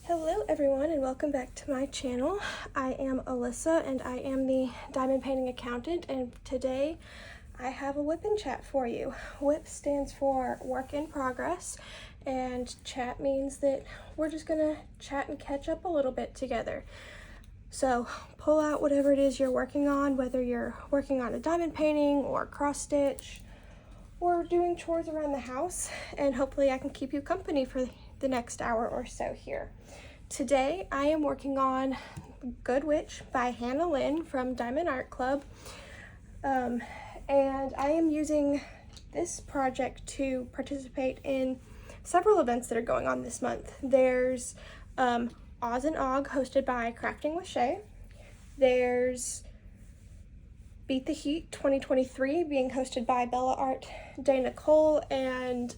Hello everyone and welcome back to my channel. I am Alyssa and I am the diamond painting accountant, and today I have a WIP and chat for you. WIP stands for work in progress and chat means that we're just gonna chat and catch up a little bit together. So pull out whatever it is you're working on, whether you're working on a diamond painting or cross stitch or doing chores around the house, and hopefully I can keep you company for the next hour or so here. Today I am working on Good Witch by Lynn from Diamond Art Club, and I am using this project to participate in several events that are going on this month. There's Oz and Og hosted by Crafting with Shay. There's Beat the Heat 2023 being hosted by Bella Art, Dana Cole, and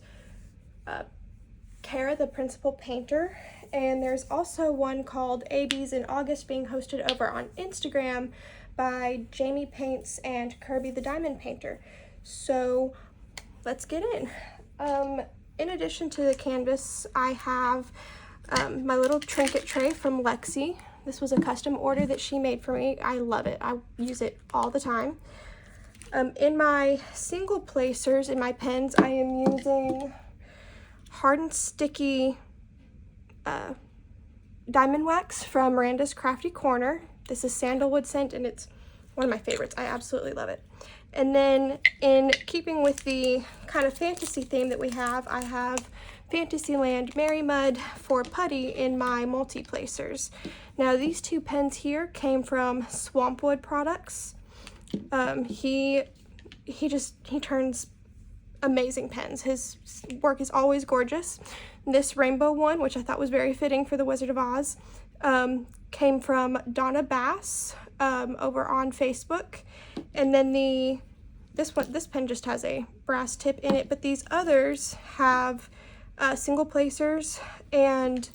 Kara, the principal painter. And there's also one called ABs in August being hosted over on Instagram by Jamie Paints and Kirby the Diamond Painter. So let's get in. In addition to the canvas, I have my little trinket tray from Lexi. This was a custom order that she made for me. I love it. I use it all the time. In my single placers, in my pens, I am using hard and sticky diamond wax from Miranda's Crafty Corner. This is sandalwood scent and it's one of my favorites. I absolutely love it. And then in keeping with the kind of fantasy theme that we have, I have Fantasyland Merry Mud for Putty in my multi-placers. Now these two pens here came from Swampwood Products. He turns amazing pens. His work is always gorgeous. This rainbow one, which I thought was very fitting for the Wizard of Oz, came from Donna Bass over on Facebook. And then this pen just has a brass tip in it, but these others have single placers and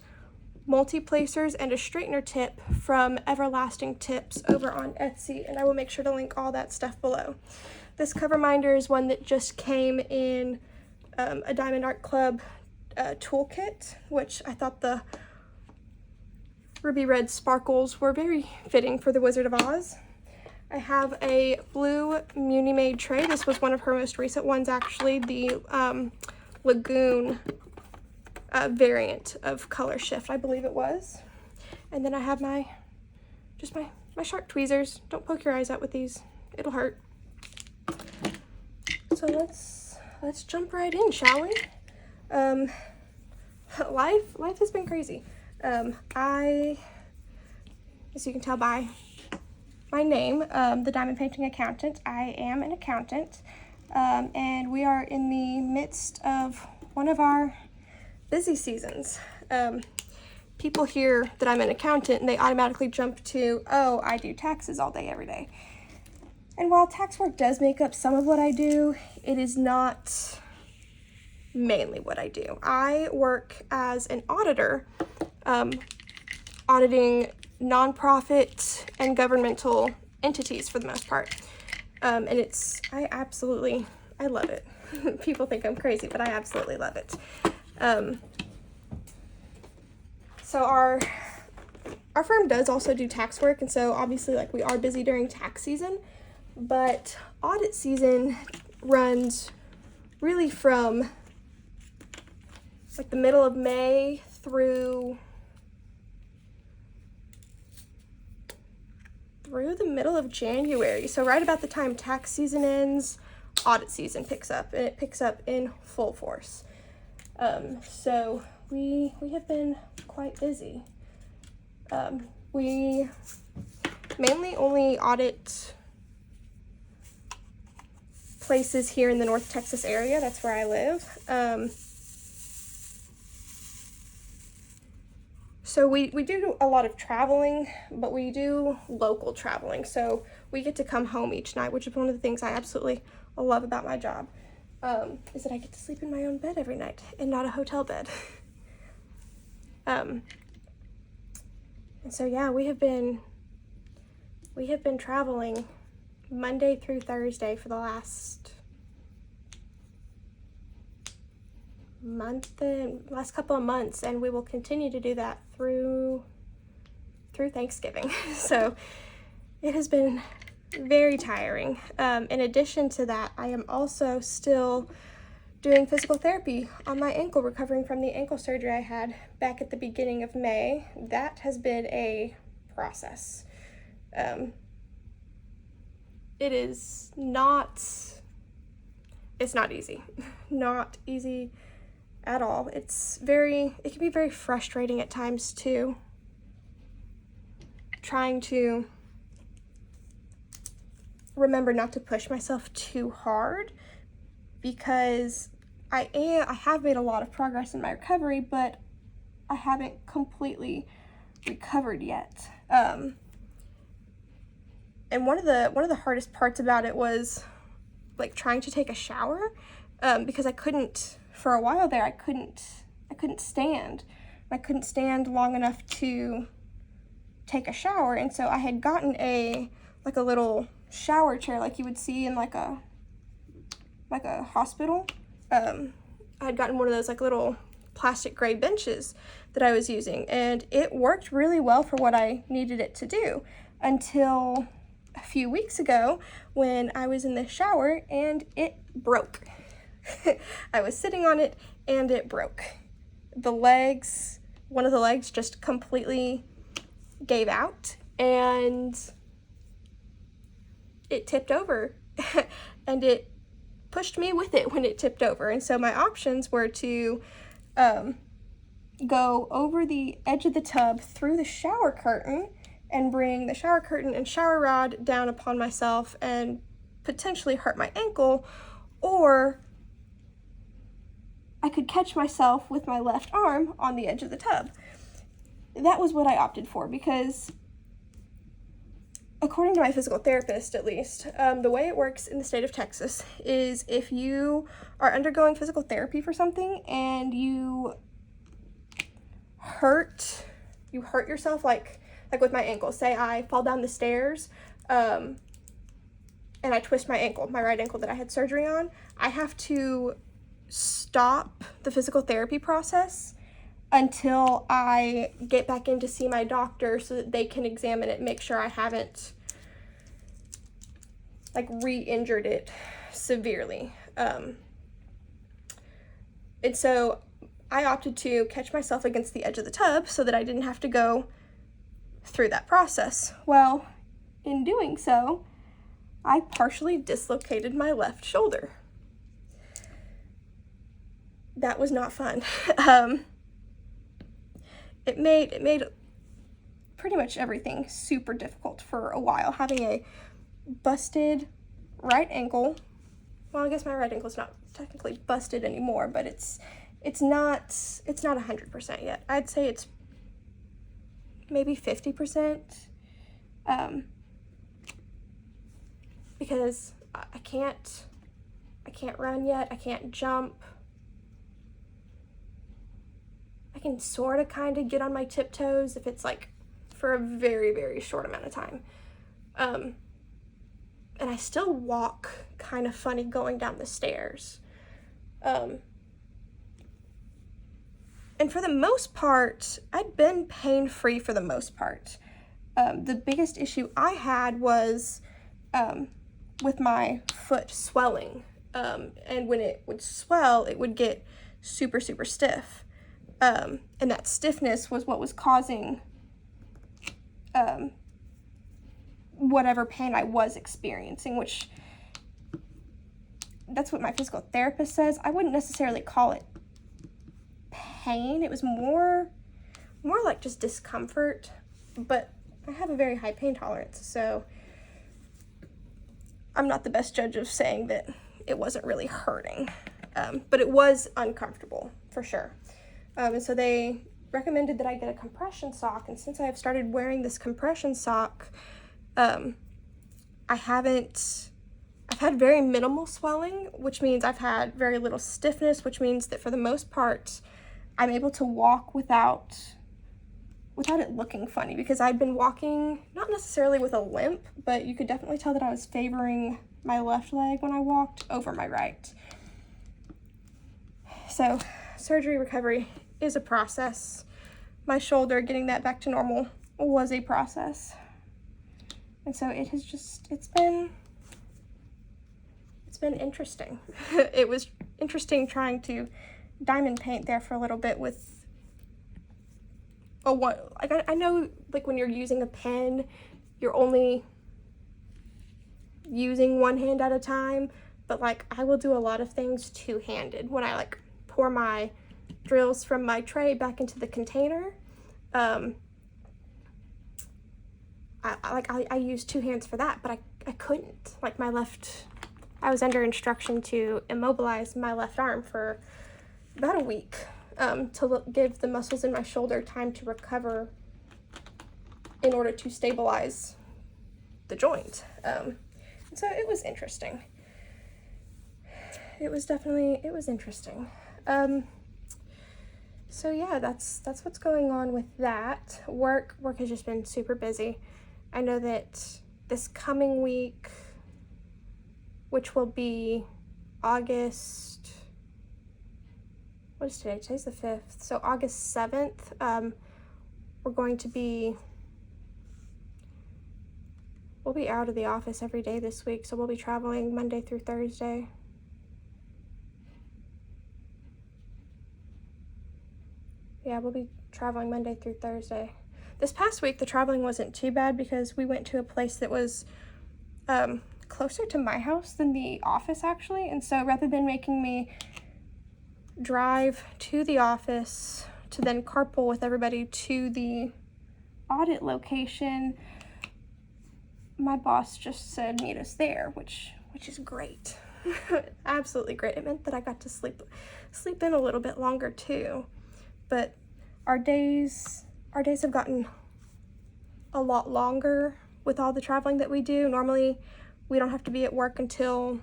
multi-placers and a straightener tip from Everlasting Tips over on Etsy, and I will make sure to link all that stuff below. This cover minder is one that just came in a Diamond Art Club toolkit, which I thought the ruby red sparkles were very fitting for the Wizard of Oz. I have a blue Muni Made tray. This was one of her most recent ones, actually, the Lagoon variant of Color Shift, I believe it was. And then I have my sharp tweezers. Don't poke your eyes out with these, it'll hurt. So let's jump right in, shall we? Life has been crazy. As you can tell by my name, the Diamond Painting Accountant, I am an accountant, and we are in the midst of one of our busy seasons. People hear that I'm an accountant and they automatically jump to, oh, I do taxes all day, every day. And while tax work does make up some of what I do, it is not mainly what I do. I work as an auditor, auditing nonprofit and governmental entities for the most part. And I love it. People think I'm crazy, but I absolutely love it. So our firm does also do tax work, and so obviously we are busy during tax season, but audit season runs really from the middle of May through the middle of January. So right about the time tax season ends, audit season picks up, and it picks up in full force. So we have been quite busy. We mainly only audit places here in the North Texas area. That's where I live. So we do a lot of traveling, but we do local traveling. So we get to come home each night, which is one of the things I absolutely love about my job, is that I get to sleep in my own bed every night and not a hotel bed. And so yeah, we have been traveling Monday through Thursday for the last last couple of months, and we will continue to do that through Thanksgiving. So it has been very tiring. In addition to that, I am also still doing physical therapy on my ankle, recovering from the ankle surgery I had back at the beginning of May. That has been a process. It's not easy. Not easy at all. It can be very frustrating at times too, trying to remember not to push myself too hard, because I have made a lot of progress in my recovery, but I haven't completely recovered yet. And one of the hardest parts about it was like trying to take a shower, because I couldn't, for a while there, I couldn't stand. I couldn't stand long enough to take a shower, and so I had gotten a little shower chair like you would see in like a hospital. I had gotten one of those like little plastic gray benches that I was using, and it worked really well for what I needed it to do, until a few weeks ago when I was in the shower and it broke. I was sitting on it and it broke. One of the legs just completely gave out, and it tipped over and it pushed me with it when it tipped over. And so my options were to go over the edge of the tub through the shower curtain and bring the shower curtain and shower rod down upon myself and potentially hurt my ankle, or I could catch myself with my left arm on the edge of the tub. That was what I opted for, because according to my physical therapist, at least, the way it works in the state of Texas is if you are undergoing physical therapy for something and you hurt yourself, like with my ankle. Say I fall down the stairs and I twist my ankle, my right ankle that I had surgery on, I have to stop the physical therapy process until I get back in to see my doctor so that they can examine it and make sure I haven't like re-injured it severely. And so I opted to catch myself against the edge of the tub so that I didn't have to go through that process. Well, in doing so, I partially dislocated my left shoulder. That was not fun. It made pretty much everything super difficult for a while, having a busted right ankle. Well, I guess my right ankle's not technically busted anymore, but it's not 100% yet. I'd say it's maybe 50%, because I can't run yet. I can't jump. I can sort of kind of get on my tiptoes if it's like for a very, very short amount of time. And I still walk kind of funny going down the stairs. And for the most part, I'd been pain-free for the most part. The biggest issue I had was with my foot swelling. And when it would swell, it would get super, super stiff. And that stiffness was what was causing whatever pain I was experiencing, which that's what my physical therapist says. I wouldn't necessarily call it pain. It was more like just discomfort, but I have a very high pain tolerance, so I'm not the best judge of saying that it wasn't really hurting, but it was uncomfortable for sure. And so they recommended that I get a compression sock, and since I have started wearing this compression sock, I've had very minimal swelling, which means I've had very little stiffness, which means that for the most part, I'm able to walk without it looking funny, because I'd been walking, not necessarily with a limp, but you could definitely tell that I was favoring my left leg when I walked over my right. So surgery recovery is a process. My shoulder, getting that back to normal was a process. And so it has just, it's been interesting. It was interesting trying to diamond paint there for a little bit with I know, like, when you're using a pen, you're only using one hand at a time, but like I will do a lot of things two-handed when I like pour my drills from my tray back into the container. I use two hands for that, but I couldn't. Like I was under instruction to immobilize my left arm for about a week to give the muscles in my shoulder time to recover in order to stabilize the joint. So it was interesting. It was interesting. So yeah, that's what's going on with that. Work has just been super busy. I know that this coming week, which will be August, what is today? Today's the 5th. So August 7th, we'll be out of the office every day this week. So we'll be traveling Monday through Thursday. Yeah, we'll be traveling Monday through Thursday. This past week, the traveling wasn't too bad because we went to a place that was closer to my house than the office, actually. And so rather than making me drive to the office to then carpool with everybody to the audit location, my boss just said meet us there, which is great. Absolutely great. It meant that I got to sleep in a little bit longer too. But our days have gotten a lot longer with all the traveling that we do. Normally, we don't have to be at work until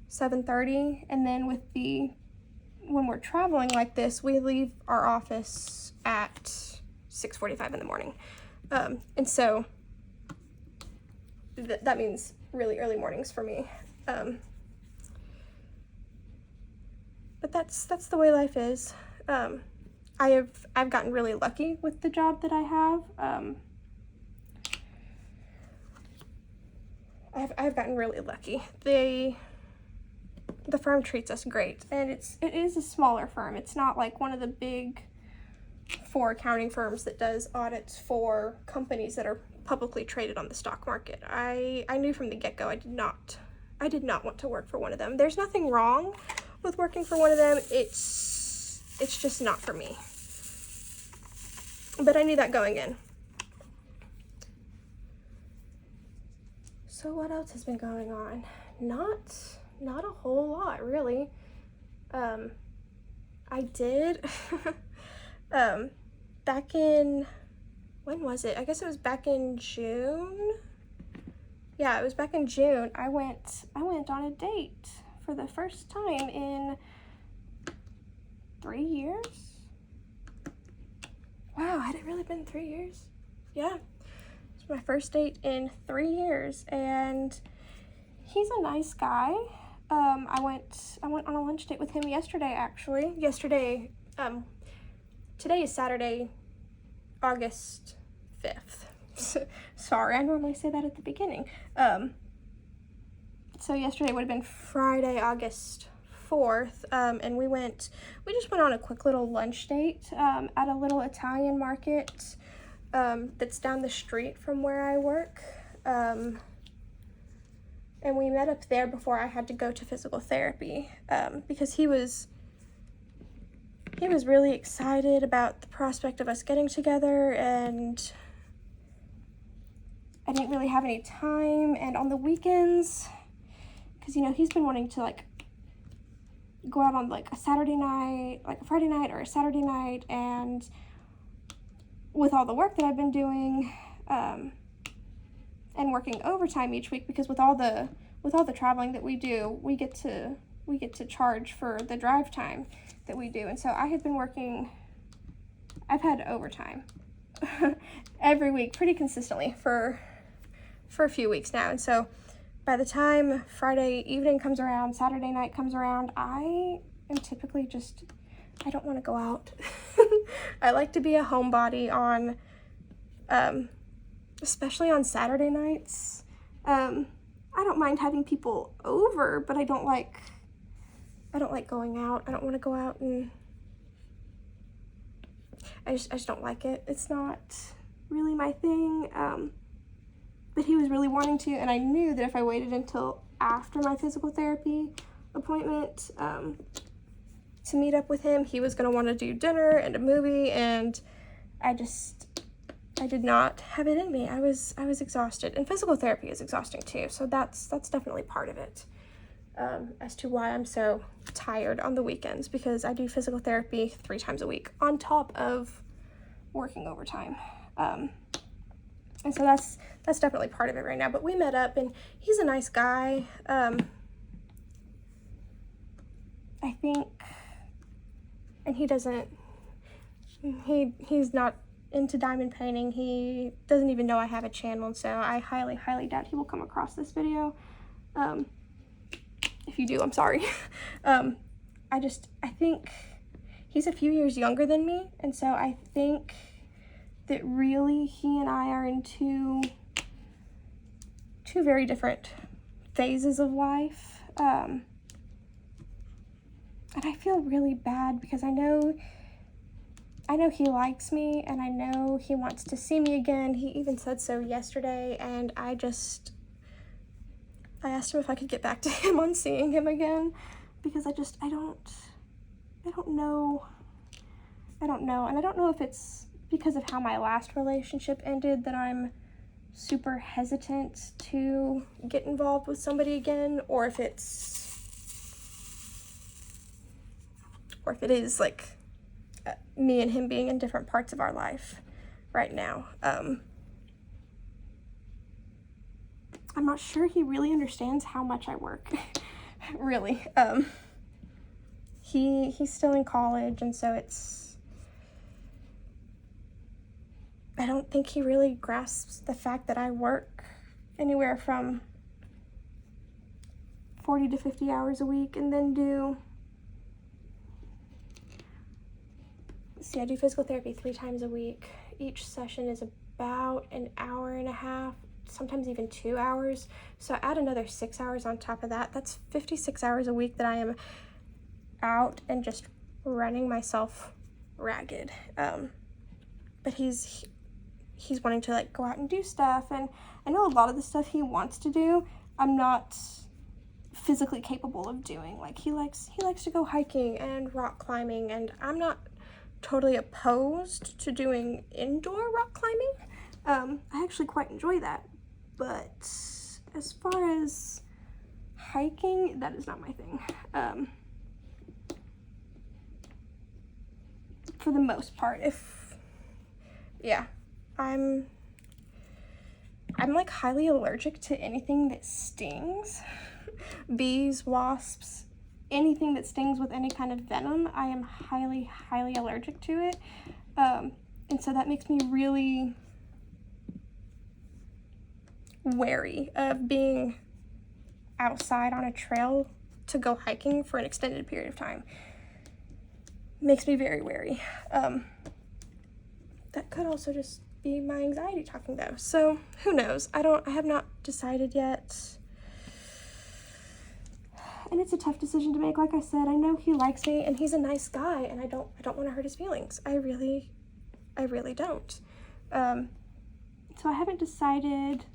7:30, and then when we're traveling like this, we leave our office at 6:45 in the morning. And so that means really early mornings for me. But that's the way life is. I've gotten really lucky with the job that I have. I've gotten really lucky. The firm treats us great, and it is a smaller firm. It's not like one of the big 4 accounting firms that does audits for companies that are publicly traded on the stock market. I knew from the get-go I did not want to work for one of them. There's nothing wrong with working for one of them. It's just not for me. But I knew that going in. So what else has been going on? Not a whole lot, really. I did back in, when was it? I guess it was back in June. Yeah, it was back in June. I went on a date for the first time in 3 years. Wow, had it really been 3 years? Yeah, it's my first date in 3 years, and he's a nice guy. I went on a lunch date with him yesterday, actually. Today is Saturday, August 5th. Sorry, I normally say that at the beginning. So yesterday would have been Friday, August 4th, and we just went on a quick little lunch date at a little Italian market that's down the street from where I work. And we met up there before I had to go to physical therapy, because he was really excited about the prospect of us getting together, and I didn't really have any time. And on the weekends, because he's been wanting to like go out on like a Saturday night, like a Friday night or a Saturday night, and with all the work that I've been doing, and working overtime each week, because with all the traveling that we do, we get to charge for the drive time that we do. And so I've had overtime every week pretty consistently for a few weeks now. And so by the time Friday evening comes around, Saturday night comes around, I am typically just I don't want to go out. I like to be a homebody on, especially on Saturday nights. I don't mind having people over, but I don't like going out. I don't want to go out, and I just don't like it. It's not really my thing. But he was really wanting to, and I knew that if I waited until after my physical therapy appointment to meet up with him, he was going to want to do dinner and a movie, and I did not have it in me. I was exhausted, and physical therapy is exhausting too, so that's definitely part of it, as to why I'm so tired on the weekends, because I do physical therapy 3 times a week on top of working overtime. And so that's definitely part of it right now. But we met up, and he's a nice guy. I think, and he's not into diamond painting. He doesn't even know I have a channel, and so I highly, highly doubt he will come across this video. If you do, I'm sorry. I think he's a few years younger than me, and so I think that really he and I are in two very different phases of life. And I feel really bad because I know he likes me, and I know he wants to see me again. He even said so yesterday, and I asked him if I could get back to him on seeing him again, because I don't know, and I don't know if it's because of how my last relationship ended that I'm super hesitant to get involved with somebody again, or if it is like me and him being in different parts of our life right now. I'm not sure he really understands how much I work. Really. He's still in college, and so I don't think he really grasps the fact that I work anywhere from 40 to 50 hours a week, and then I do physical therapy 3 times a week. Each session is about an hour and a half, sometimes even 2 hours. So add another 6 hours on top of that. That's 56 hours a week that I am out and just running myself ragged. But he's wanting to like go out and do stuff, and I know a lot of the stuff he wants to do I'm not physically capable of doing. Like he likes to go hiking and rock climbing, and I'm not totally opposed to doing indoor rock climbing. I actually quite enjoy that, but as far as hiking, that is not my thing. For the most part, I'm like highly allergic to anything that stings. Bees, wasps, anything that stings with any kind of venom, I am highly, highly allergic to it. And so that makes me really wary of being outside on a trail to go hiking for an extended period of time. Makes me very wary. That could also just be my anxiety talking though. So who knows? I have not decided yet. And it's a tough decision to make. Like I said, I know he likes me and he's a nice guy, and I don't want to hurt his feelings. I really don't. So I haven't decided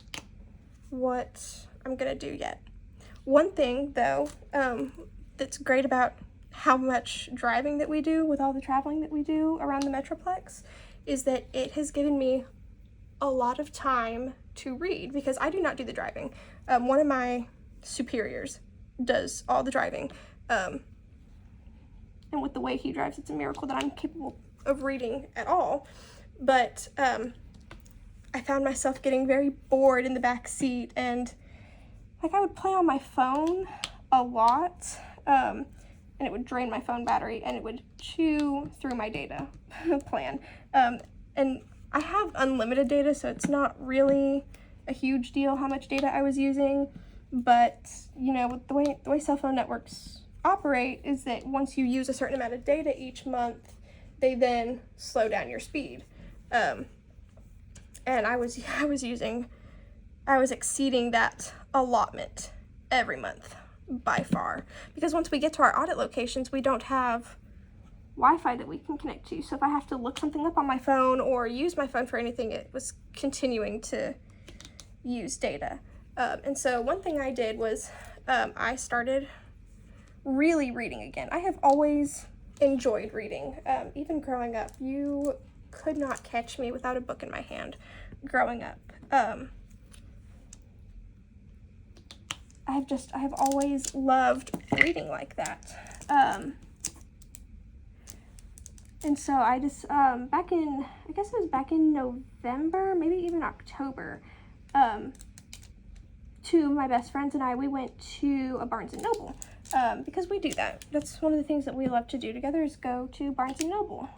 what I'm gonna do yet. One thing though, that's great about how much driving that we do with all the traveling that we do around the Metroplex is that it has given me a lot of time to read, because I do not do the driving. One of my superiors does all the driving. And with the way he drives, it's a miracle that I'm capable of reading at all. But I found myself getting very bored in the back seat, and like I would play on my phone a lot, and it would drain my phone battery, and it would chew through my data plan. And I have unlimited data, so it's not really a huge deal how much data I was using. But you know, with the way cell phone networks operate is that once you use a certain amount of data each month, they then slow down your speed. And I was exceeding that allotment every month by far, because once we get to our audit locations, we don't have Wi-Fi that we can connect to. So if I have to look something up on my phone or use my phone for anything, it was continuing to use data. And so one thing I did was I started really reading again. I have always enjoyed reading. Even growing up, you could not catch me without a book in my hand growing up. I have always loved reading like that. And so I just, back in November, maybe even October, two of my best friends and I, we went to a Barnes & Noble, because we do that. That's one of the things that we love to do together, is go to Barnes & Noble.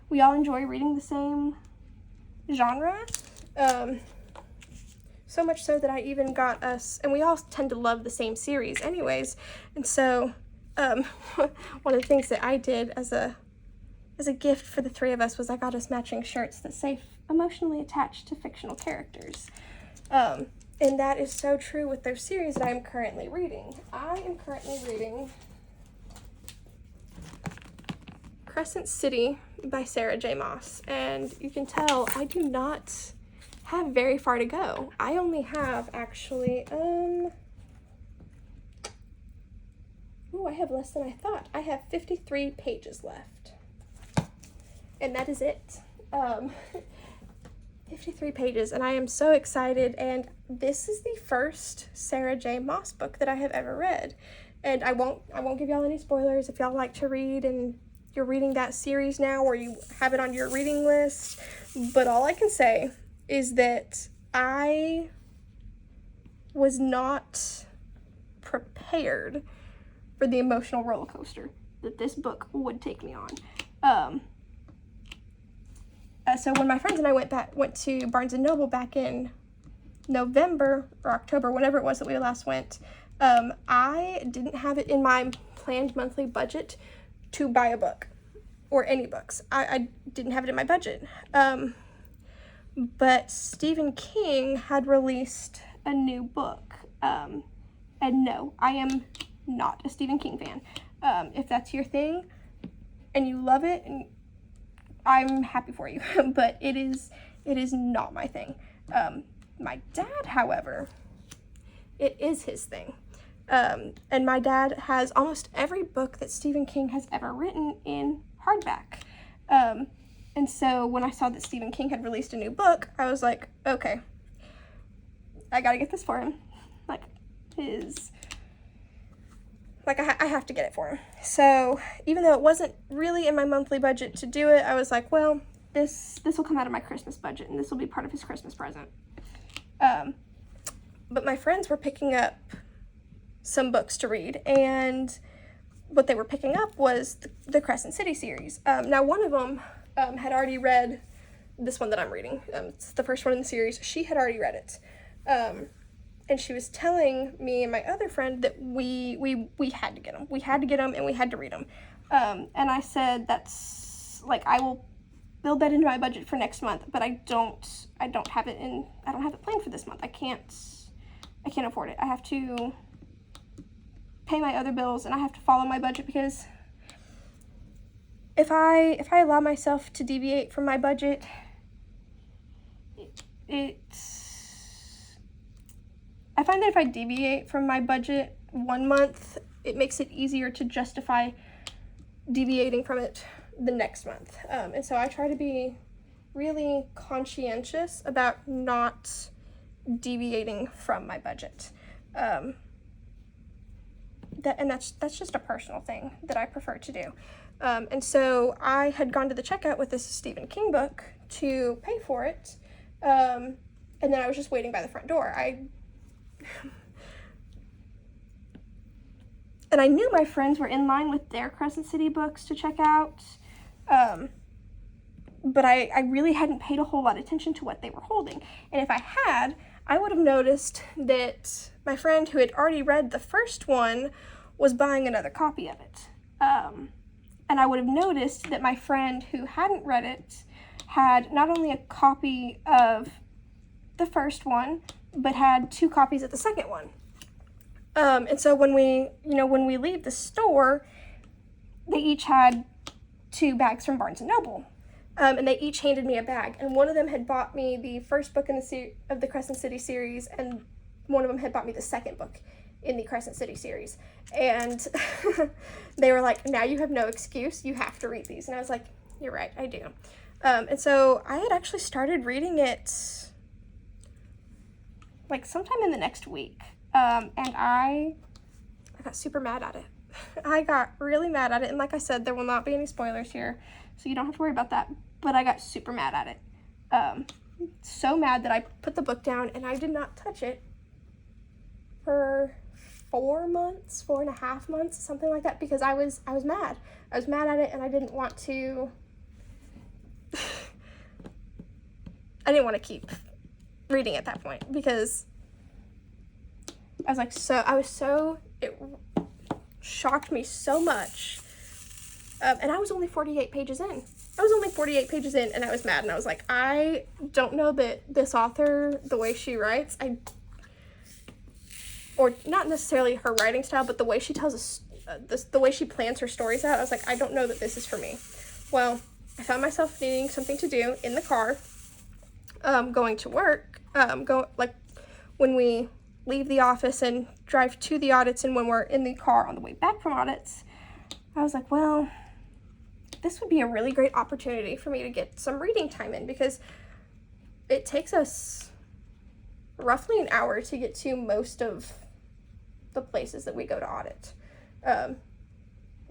We all enjoy reading the same genre, so much so that I even got us, and we all tend to love the same series anyways, and so one of the things that I did as a gift for the three of us was I got us matching shirts that say emotionally attached to fictional characters. And that is so true with those series that I'm currently reading. I am currently reading Crescent City by Sarah J. Maas, and you can tell I do not have very far to go. I only have actually, I have less than I thought. I have 53 pages left, and that is it. 53 pages, and I am so excited, and this is the first Sarah J. Maas book that I have ever read, and I won't give y'all any spoilers if y'all like to read and you're reading that series now or you have it on your reading list, but all I can say is that I was not prepared for the emotional roller coaster that this book would take me on. So when my friends and I went to Barnes & Noble back in November or October, whenever it was that we last went, I didn't have it in my planned monthly budget to buy a book or any books. I didn't have it in my budget. But Stephen King had released a new book. And no, I am not a Stephen King fan. If that's your thing and you love it, and I'm happy for you, but it is not my thing. My dad, however, it is his thing. And my dad has almost every book that Stephen King has ever written in hardback. And so when I saw that Stephen King had released a new book, I was like, okay, I gotta get this for him. I have to get it for him. So even though it wasn't really in my monthly budget to do it, I was like, well, this will come out of my Christmas budget, and this will be part of his Christmas present. But my friends were picking up some books to read, and what they were picking up was the Crescent City series. Now, one of them had already read this one that I'm reading. It's the first one in the series. She had already read it. And she was telling me and my other friend that we had to get them. We had to get them, and we had to read them. And I said, that's, I will build that into my budget for next month, but I don't have it planned for this month. I can't afford it. I have to pay my other bills, and I have to follow my budget, because if I allow myself to deviate from my budget, I find that if I deviate from my budget one month, it makes it easier to justify deviating from it the next month. And so I try to be really conscientious about not deviating from my budget. That's just a personal thing that I prefer to do. And so I had gone to the checkout with this Stephen King book to pay for it, and then I was just waiting by the front door. And I knew my friends were in line with their Crescent City books to check out, but I really hadn't paid a whole lot of attention to what they were holding. And if I had, I would have noticed that my friend who had already read the first one was buying another copy of it. And I would have noticed that my friend who hadn't read it had not only a copy of the first one, but had 2 copies of the second one. And so when we leave the store, they each had 2 bags from Barnes & Noble. And they each handed me a bag. And one of them had bought me the first book in of the Crescent City series, and one of them had bought me the second book in the Crescent City series. And they were like, now you have no excuse, you have to read these. And I was like, you're right, I do. And so I had actually started reading it like sometime in the next week. And I got super mad at it. I got really mad at it. And like I said, there will not be any spoilers here, so you don't have to worry about that. But I got super mad at it. So mad that I put the book down and I did not touch it for 4 months, 4.5 months, something like that, because I was mad. I was mad at it, and I didn't want to I didn't want to keep reading at that point, because I was like, it shocked me so much. And I was only 48 pages in. And I was mad, and I was like, I don't know that this author, the way she writes, or not necessarily her writing style, but the way she tells the way she plans her stories out, I was like, I don't know that this is for me. Well, I found myself needing something to do in the car, going to work, when we leave the office and drive to the audits, and when we're in the car on the way back from audits, I was like, well, this would be a really great opportunity for me to get some reading time in, because it takes us roughly an hour to get to most of the places that we go to audit,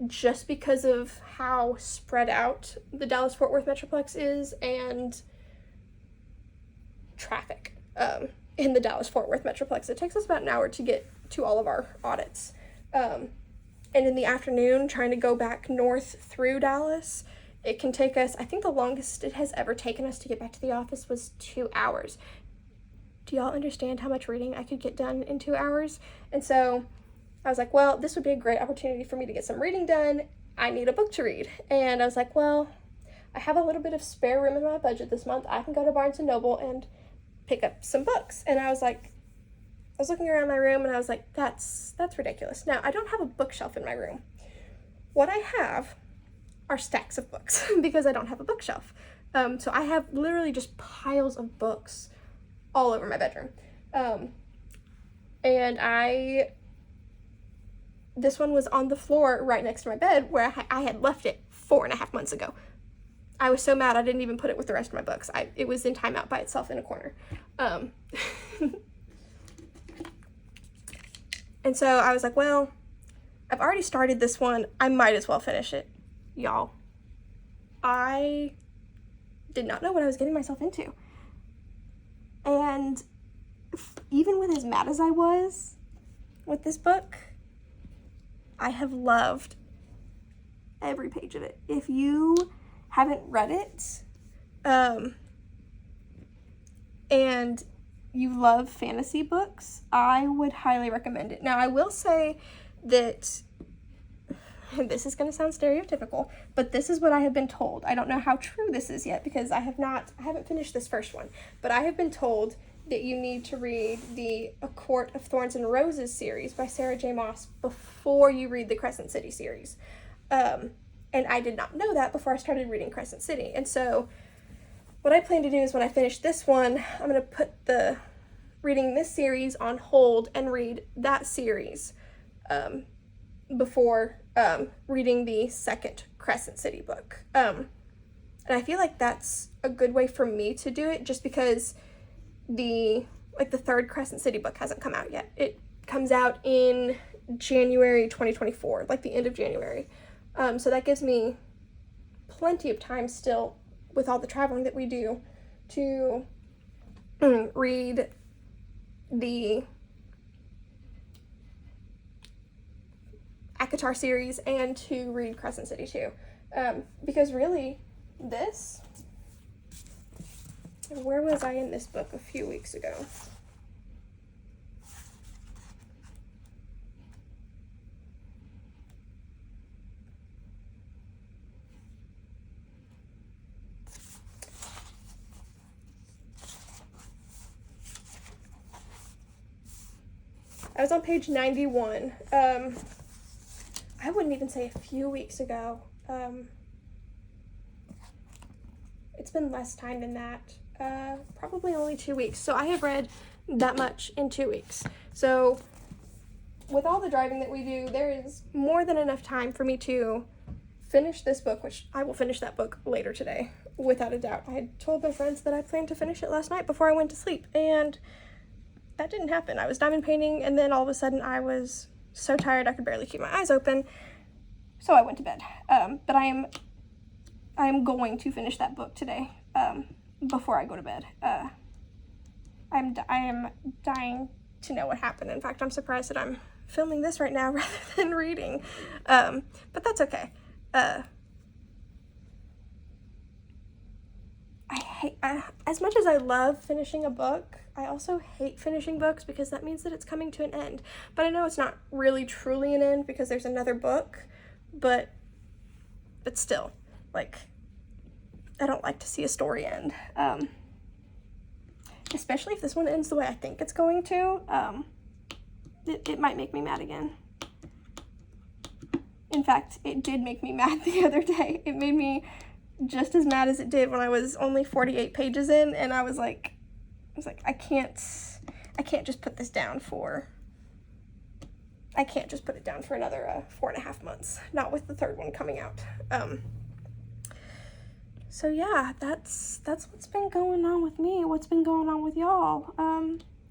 just because of how spread out the Dallas-Fort Worth Metroplex is, and traffic in the Dallas-Fort Worth Metroplex. It takes us about an hour to get to all of our audits. And in the afternoon, trying to go back north through Dallas, it can take us, I think the longest it has ever taken us to get back to the office was 2 hours. Do y'all understand how much reading I could get done in 2 hours? And so I was like, well, this would be a great opportunity for me to get some reading done. I need a book to read. And I was like, well, I have a little bit of spare room in my budget this month. I can go to Barnes & Noble and pick up some books. And I was looking around my room, and I was like, that's ridiculous. Now, I don't have a bookshelf in my room. What I have are stacks of books because I don't have a bookshelf. So I have literally just piles of books all over my bedroom. And this one was on the floor right next to my bed, where I had left it 4.5 months ago. I was so mad I didn't even put it with the rest of my books. It was in timeout by itself in a corner. And so I was like, well, I've already started this one. I might as well finish it. Y'all, I did not know what I was getting myself into. And even with as mad as I was with this book, I have loved every page of it. If you haven't read it, and you love fantasy books, I would highly recommend it. Now, I will say that, and this is going to sound stereotypical, but this is what I have been told. I don't know how true this is yet, because I haven't finished this first one, but I have been told that you need to read the A Court of Thorns and Roses series by Sarah J. Maas before you read the Crescent City series. And I did not know that before I started reading Crescent City. And so what I plan to do is, when I finish this one, I'm going to put reading this series on hold and read that series before reading the second Crescent City book. And I feel like that's a good way for me to do it, just because the third Crescent City book hasn't come out yet. It comes out in January 2024, like the end of January. So that gives me plenty of time still, with all the traveling that we do, to read the ACOTAR series and to read Crescent City too. Because really, where was I in this book a few weeks ago? I was on page 91. I wouldn't even say a few weeks ago. It's been less time than that. Probably only 2 weeks. So I have read that much in 2 weeks. So with all the driving that we do, there is more than enough time for me to finish this book, which I will finish that book later today, without a doubt. I had told my friends that I planned to finish it last night before I went to sleep, and that didn't happen. I was diamond painting, and then all of a sudden I was so tired I could barely keep my eyes open, so I went to bed. But I am going to finish that book today, before I go to bed. I am dying to know what happened. In fact, I'm surprised that I'm filming this right now rather than reading, but that's okay. As much as I love finishing a book, I also hate finishing books because that means that it's coming to an end. But I know it's not really truly an end because there's another book, but still, like, I don't like to see a story end. Especially if this one ends the way I think it's going to. It might make me mad again. In fact, it did make me mad the other day. It made me just as mad as it did when I was only 48 pages in, and I was like, I can't just put this down for, I can't just put it down for another 4.5 months, not with the third one coming out. So yeah, that's what's been going on with me. What's been going on with y'all?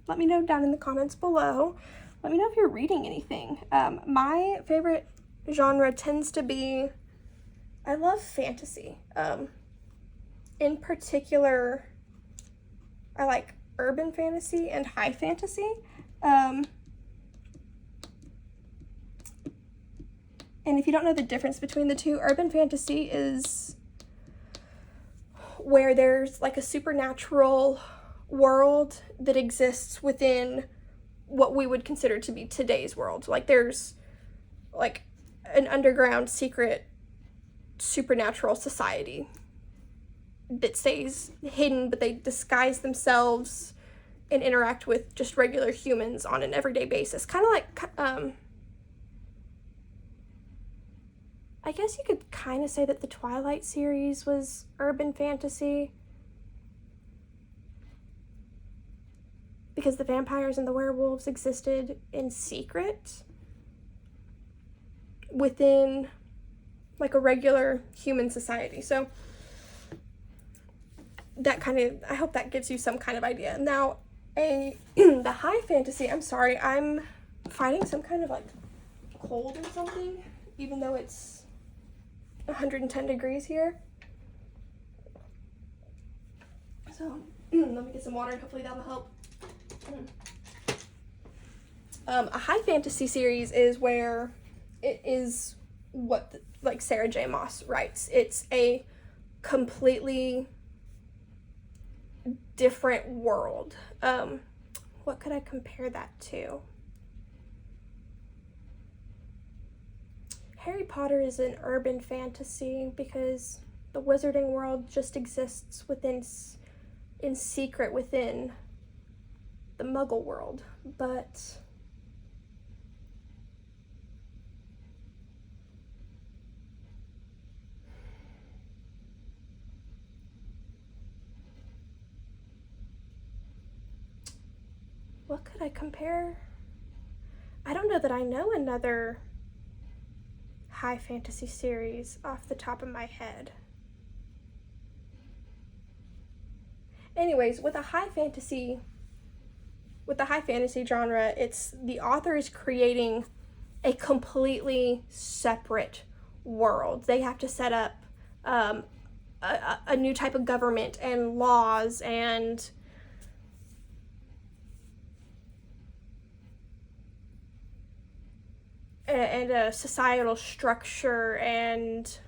Let me know down in the comments below. Let me know if you're reading anything. My favorite genre tends to be, I love fantasy. In particular, I like urban fantasy and high fantasy. And if you don't know the difference between the two, urban fantasy is where there's like a supernatural world that exists within what we would consider to be today's world. Like there's like an underground secret supernatural society that stays hidden, but they disguise themselves and interact with just regular humans on an everyday basis. Kind of like, I guess you could kind of say that the Twilight series was urban fantasy, because the vampires and the werewolves existed in secret within like a regular human society. So that kind of, I hope that gives you some kind of idea. Now, the high fantasy, I'm sorry, I'm fighting some kind of like cold or something, even though it's 110 degrees here. So let me get some water and hopefully that'll help. A high fantasy series is where it is what like Sarah J. Maas writes. It's a completely different world. What could I compare that to? Harry Potter is an urban fantasy because the wizarding world just exists in secret within the Muggle world, but what could I compare? I don't know that I know another high fantasy series off the top of my head. Anyways, with the high fantasy genre, it's the author is creating a completely separate world. They have to set up a new type of government and laws and a societal structure, and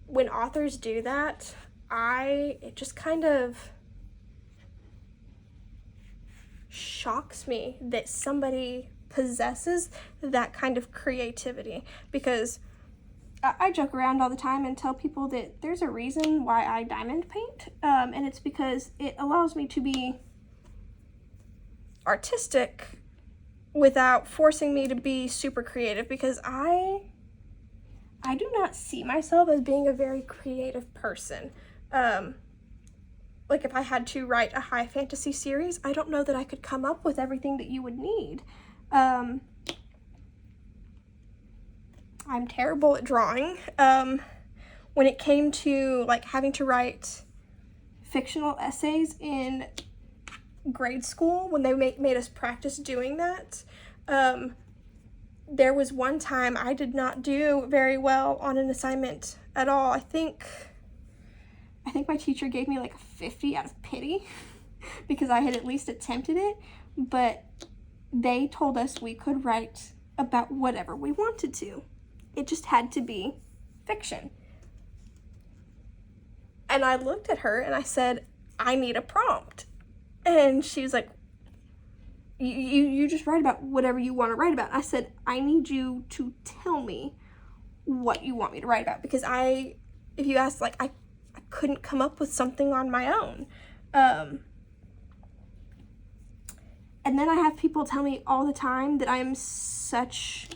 when authors do that, it just kind of shocks me that somebody possesses that kind of creativity, because I joke around all the time and tell people that there's a reason why I diamond paint, and it's because it allows me to be artistic without forcing me to be super creative, because I do not see myself as being a very creative person. Like if I had to write a high fantasy series, I don't know that I could come up with everything that you would need. I'm terrible at drawing. When it came to like having to write fictional essays in grade school, when they made us practice doing that, there was one time I did not do very well on an assignment at all. I think my teacher gave me like a 50 out of pity because I had at least attempted it, but they told us we could write about whatever we wanted to. It just had to be fiction. And I looked at her and I said, I need a prompt. And she was like, you just write about whatever you want to write about. I said, I need you to tell me what you want me to write about, because if you ask, like, I couldn't come up with something on my own. And then I have people tell me all the time that I'm such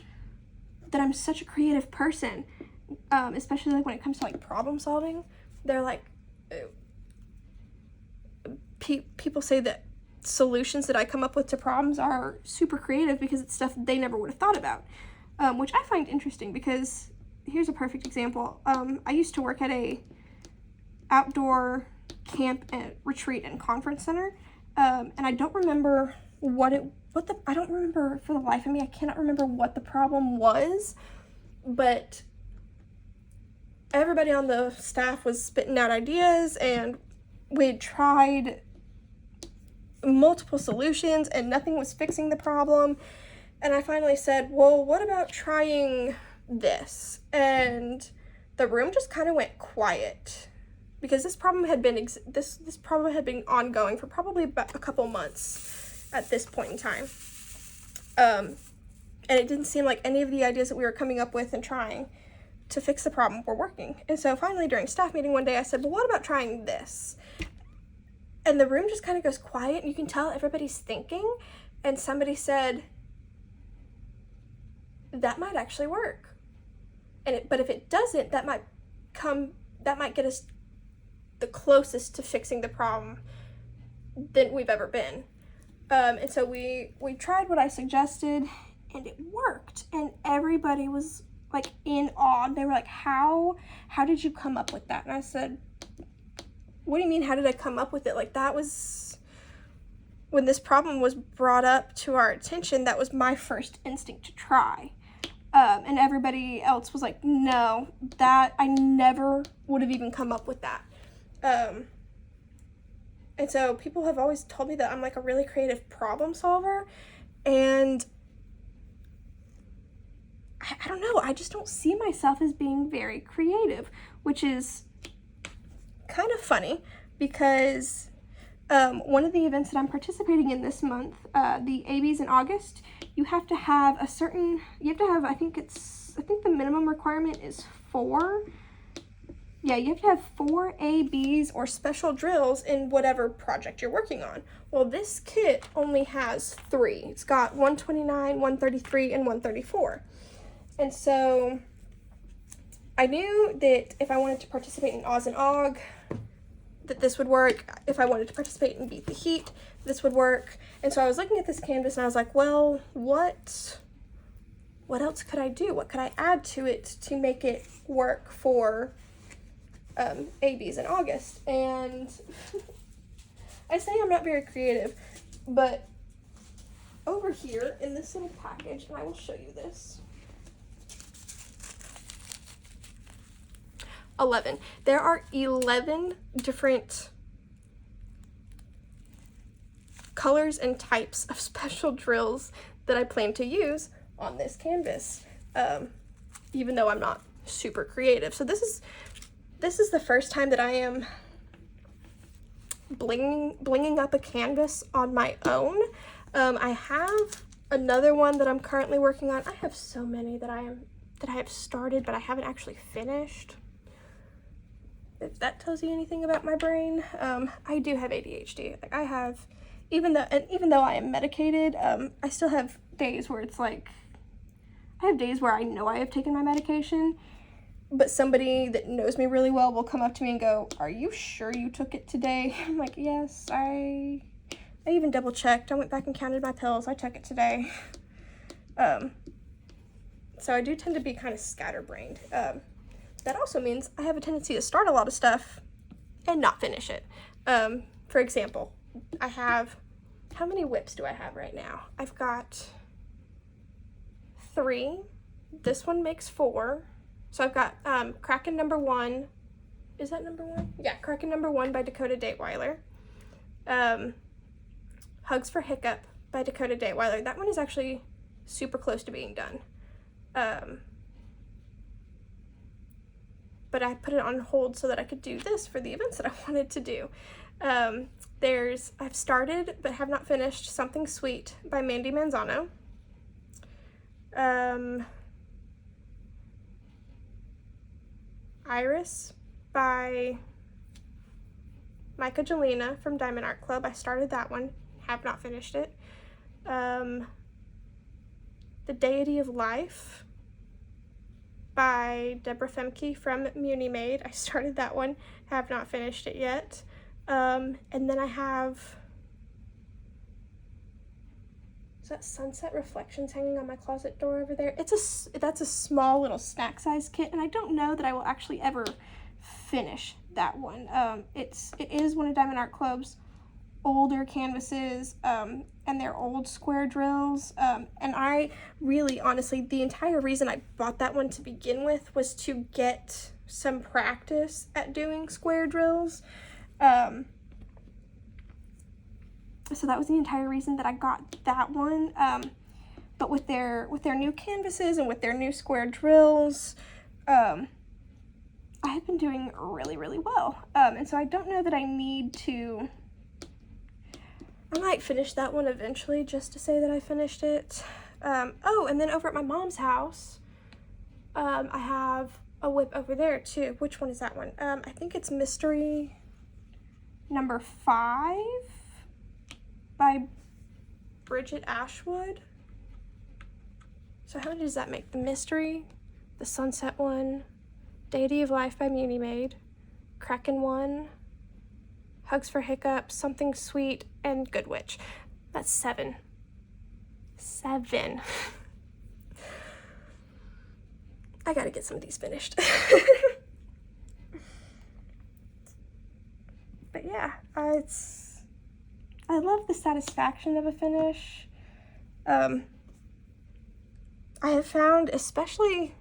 a creative person, especially like when it comes to like problem solving. They're like, people say that solutions that I come up with to problems are super creative because it's stuff they never would have thought about, which I find interesting, because here's a perfect example. I used to work at a outdoor camp and retreat and conference center, and I don't remember I don't remember for the life of me. I cannot remember what the problem was, but everybody on the staff was spitting out ideas, and we tried multiple solutions and nothing was fixing the problem. And I finally said, well, what about trying this? And the room just kind of went quiet, because this problem had been this problem had been ongoing for probably about a couple months at this point in time. And it didn't seem like any of the ideas that we were coming up with and trying to fix the problem were working. And so finally during staff meeting one day I said, well, what about trying this? And the room just kind of goes quiet, and you can tell everybody's thinking, and somebody said, that might actually work. But if it doesn't, that might get us the closest to fixing the problem than we've ever been. And so we tried what I suggested, and it worked, and everybody was like in awe. They were like, how did you come up with that? And I said, what do you mean, how did I come up with it? Like, that was, when this problem was brought up to our attention, that was my first instinct to try. And everybody else was like, no, that, I never would have even come up with that. And so people have always told me that I'm like a really creative problem solver, and I don't know, I just don't see myself as being very creative, which is kind of funny, because one of the events that I'm participating in this month, the ABs in August, you have to have I think the minimum requirement is 4. Yeah, you have to have 4 ABs or special drills in whatever project you're working on. Well, this kit only has 3. It's got 129, 133, and 134. And so I knew that if I wanted to participate in Oz and Og, that this would work. If I wanted to participate in Beat the Heat, this would work. And so I was looking at this canvas and I was like, well, what else could I do? What could I add to it to make it work for ABs in August? And I say I'm not very creative, but over here in this little package, and I will show you this, 11. There are 11 different colors and types of special drills that I plan to use on this canvas, even though I'm not super creative. So this is the first time that I am blinging up a canvas on my own. I have another one that I'm currently working on. I have so many that I have started, but I haven't actually finished. If that tells you anything about my brain. I do have ADHD. Like, I have even though I am medicated, I still have days where it's like, I have days where I know I have taken my medication, but somebody that knows me really well will come up to me and go, "Are you sure you took it today?" I'm like, "Yes, I even double checked. I went back and counted my pills. I took it today." So I do tend to be kind of scatterbrained. That also means I have a tendency to start a lot of stuff and not finish it. For example, I have, how many WIPs do I have right now? I've got 3. This one makes 4. So I've got Kraken number 1. Is that number 1? Yeah, Kraken number 1 by Dakota Dateweiler. Hugs for Hiccup by Dakota Dateweiler. That one is actually super close to being done. But I put it on hold so that I could do this for the events that I wanted to do. I've started but have not finished Something Sweet by Mandy Manzano. Iris by Micah Jelena from Diamond Art Club. I started that one, have not finished it. The Deity of Life by Deborah Femke from Muni Made. I started that one, have not finished it yet. And then I have, is that Sunset Reflections hanging on my closet door over there? That's a small little snack size kit, and I don't know that I will actually ever finish that one. It is one of Diamond Art Club's older canvases, and they're old square drills, and I really, honestly, the entire reason I bought that one to begin with was to get some practice at doing square drills. So that was the entire reason that I got that one. But with their new canvases and with their new square drills, I have been doing really, really well. And so I don't know that I need to, I might finish that one eventually just to say that I finished it. Oh, and then over at my mom's house, I have a WIP over there too. Which one is that one? I think it's Mystery number 5 by Bridget Ashwood. So how many does that make? The Mystery, the Sunset one, Deity of Life by Muni Made, Kraken one, Hugs for Hiccup, Something Sweet, and Good Witch. That's 7. 7. I gotta get some of these finished. But yeah, I love the satisfaction of a finish. I have found, especially,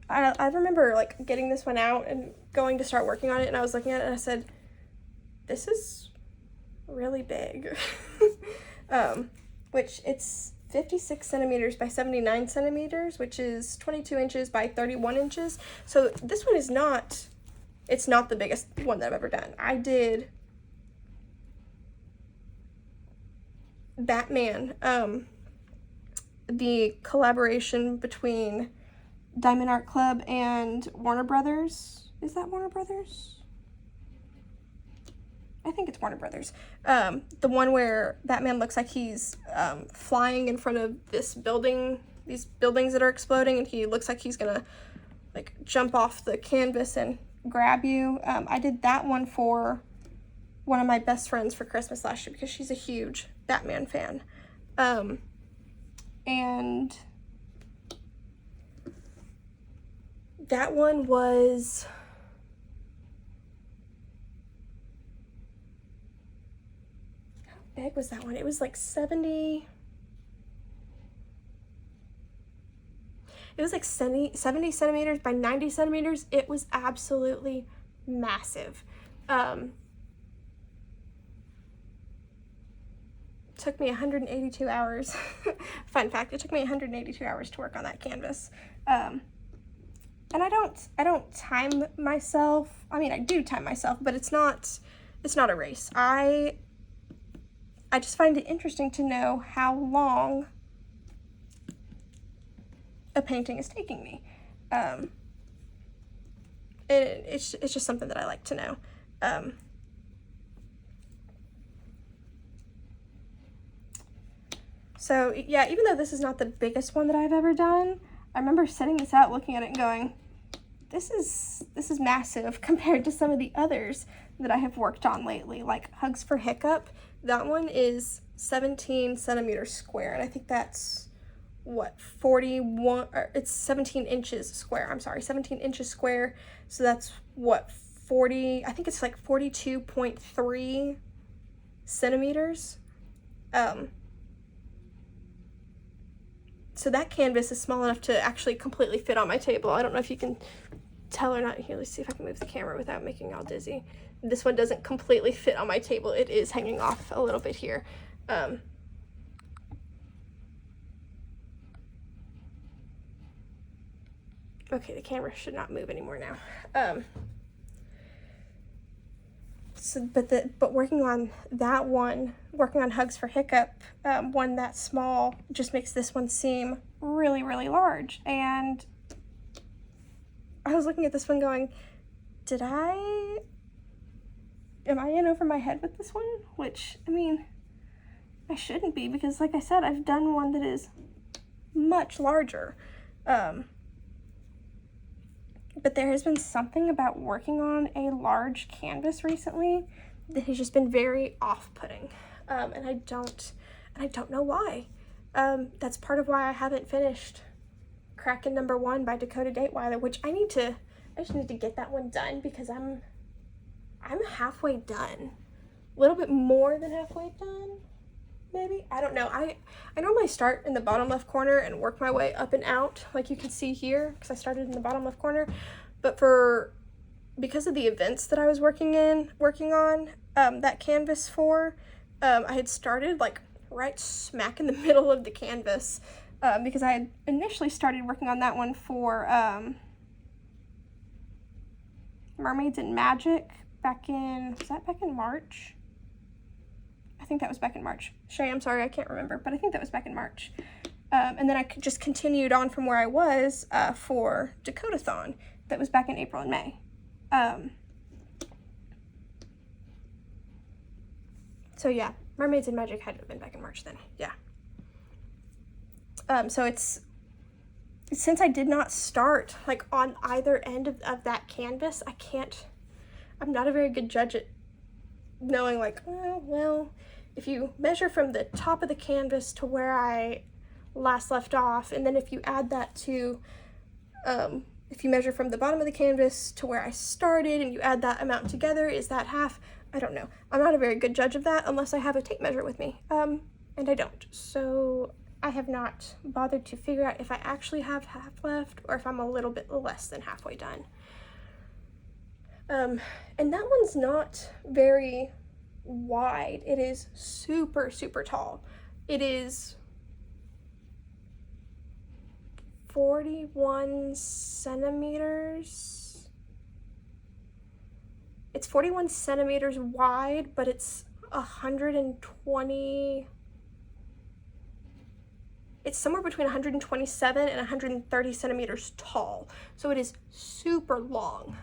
I remember like getting this one out and going to start working on it, and I was looking at it and I said, this is really big. Which it's 56 centimeters by 79 centimeters, which is 22 inches by 31 inches. So this one is not, it's not the biggest one that I've ever done. I did Batman, the collaboration between Diamond Art Club and Warner Brothers. Is that Warner Brothers? I think it's Warner Brothers. The one where Batman looks like he's flying in front of this building, these buildings that are exploding, and he looks like he's gonna like jump off the canvas and grab you. I did that one for one of my best friends for Christmas last year because she's a huge Batman fan. And that one was, how big was that one? It was like 70 centimeters by 90 centimeters. It was absolutely massive. Took me 182 hours. Fun fact, it took me 182 hours to work on that canvas. And I don't time myself. I mean, I do time myself, but it's not a race. I just find it interesting to know how long a painting is taking me. It's just something that I like to know. So yeah, even though this is not the biggest one that I've ever done, I remember setting this out, looking at it and going, this is massive compared to some of the others that I have worked on lately, like Hugs for Hiccup. That one is 17 centimeters square, and I think that's what, 41, or it's 17 inches square. I'm sorry, 17 inches square. So that's what, 40, I think it's like 42.3 centimeters. So that canvas is small enough to actually completely fit on my table. I don't know if you can tell or not. Here, let's see if I can move the camera without making y'all dizzy. This one doesn't completely fit on my table. It is hanging off a little bit here. Okay, the camera should not move anymore now. But working on that one, working on Hugs for Hiccup, one that small just makes this one seem really, really large. And I was looking at this one going, am I in over my head with this one? Which, I mean, I shouldn't be, because like I said, I've done one that is much larger. But there has been something about working on a large canvas recently that has just been very off-putting. And I don't know why. That's part of why I haven't finished Kraken #1 by Dakota Dateweiler, which I just need to get that one done, because I'm halfway done. A little bit more than halfway done, maybe? I don't know. I normally start in the bottom left corner and work my way up and out, like you can see here, because I started in the bottom left corner. But because of the events that I was working on that canvas for, I had started like right smack in the middle of the canvas, because I had initially started working on that one for Mermaids and Magic was that back in March? I think that was back in March. Shay, I'm sorry, I can't remember, but I think that was back in March. And then I just continued on from where I was for Dakotathon. That was back in April and May. So yeah, Mermaids and Magic had to have been back in March then, yeah. So since I did not start like on either end of that canvas, I'm not a very good judge at knowing like, well, if you measure from the top of the canvas to where I last left off, and then if you add that to, if you measure from the bottom of the canvas to where I started and you add that amount together, is that half? I don't know. I'm not a very good judge of that unless I have a tape measure with me, and I don't. So I have not bothered to figure out if I actually have half left or if I'm a little bit less than halfway done. And that one's not very wide. It is super, super tall. It is 41 centimeters. It's 41 centimeters wide, but it's 120. It's somewhere between 127 and 130 centimeters tall. So it is super long.